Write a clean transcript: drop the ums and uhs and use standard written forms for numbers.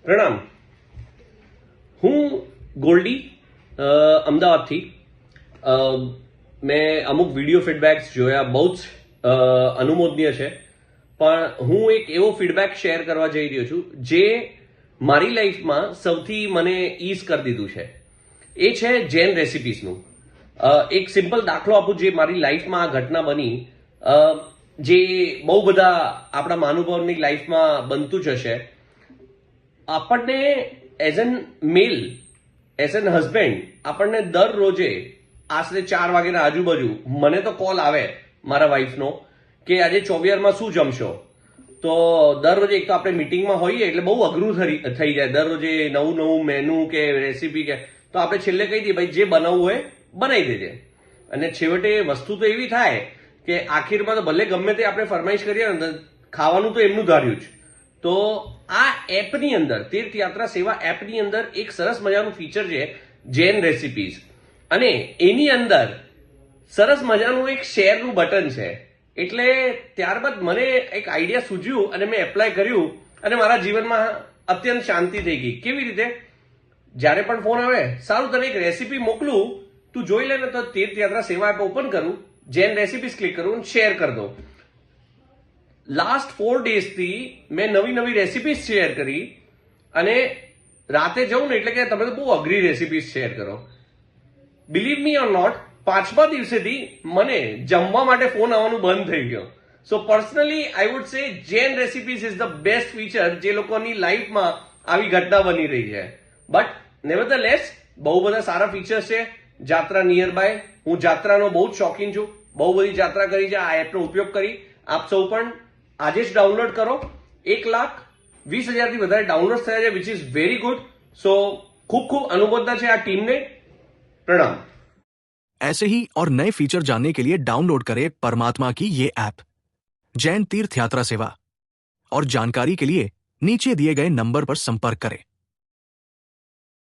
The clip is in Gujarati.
પ્રણામ. હું ગોલ્ડી અમદાવાદથી. મેં અમુક વિડીયો ફીડબેક્સ જોયા, બહુ જ અનુમોદનીય છે, પણ હું એક એવો ફીડબેક શેર કરવા જઈ રહ્યો છું જે મારી લાઈફમાં સૌથી મને ઈઝ કરી દીધું છે. એ છે જૈન રેસિપીસનું. એક સિમ્પલ દાખલો આપું જે મારી લાઈફમાં આ ઘટના બની, જે બહુ બધા આપણા મહાનુભાવોની લાઈફમાં બનતું જ હશે. આપણને as an male, as an husband, આપણને દર રોજે આશરે 4 વાગ્યાના આજુબાજુ મને તો કોલ આવે મારા વાઈફનો કે આજે ચોવિયારમાં શું જમશો. તો દર રોજે એક તો આપણે મિટિંગમાં હોઈએ એટલે બહુ અઘરું થઈ જાય. દર રોજે નવું નવું મેનુ કે રેસીપી કે તો આપણે છેલ્લે કહી દઈએ ભાઈ જે બનાવવું હોય બનાવી દેજે. અને છેવટે વસ્તુ તો એવી થાય કે આખીરમાં તો ભલે ગમે તે આપણે ફરમાઈશ કરીએ ને, ખાવાનું તો એમનું ધાર્યું જ. તો આ એપની અંદર, તીર્થયાત્રા સેવા એપની અંદર એક સરસ મજાનું ફીચર છે જૈન રેસિપીઝ, અને એની અંદર સરસ મજાનું એક શેરનું બટન છે. એટલે ત્યારબાદ મને એક આઈડિયા સૂઝ્યું અને મેં એપ્લાય કર્યું અને મારા જીવનમાં અત્યંત શાંતિ થઈ ગઈ. કેવી રીતે? જ્યારે પણ ફોન આવે, સારું તને એક રેસીપી મોકલું, તું જોઈ લે ને. તો તીર્થયાત્રા સેવા એપ ઓપન કરું, જૈન રેસિપીઝ ક્લિક કરું અને શેર કરી દઉં. લાસ્ટ 4 ડેઝથી મેં નવી નવી રેસિપીઝ શેર કરી, અને રાતે જવું ને એટલે કે તમે તો બહુ અઘરી રેસિપીઝ શેર કરો. બિલીવ મી ઓર નોટ, 5મા દિવસેથી મને જમવા માટે ફોન આવવાનું બંધ થઈ ગયો. સો personally I would say Jain recipes is the best feature જે લોકોની લાઈફમાં આવી ઘટના બની રહી છે. બટ નેવરધલેસ બહુ બધા સારા ફીચર્સ છે. જાત્રા નિયર બાય, હું જાત્રાનો બહુ જ શોખીન છું, બહુ બધી જાત્રા કરી છે. આ એપનો ઉપયોગ કરી આપ સૌ પણ આજે જ ડાઉનલોડ કરો. 1,20,000 થી વધારે ડાઉનલોડ થયા છે, વિચ ઇઝ વેરી ગુડ. સો खूब खूब अनुमोदना है आ टीम ने. प्रणाम. ऐसे ही और नए फीचर जानने के लिए डाउनलोड करें परमात्मा की ये ऐप जैन तीर्थ यात्रा सेवा, और जानकारी के लिए नीचे दिए गए नंबर पर संपर्क करें.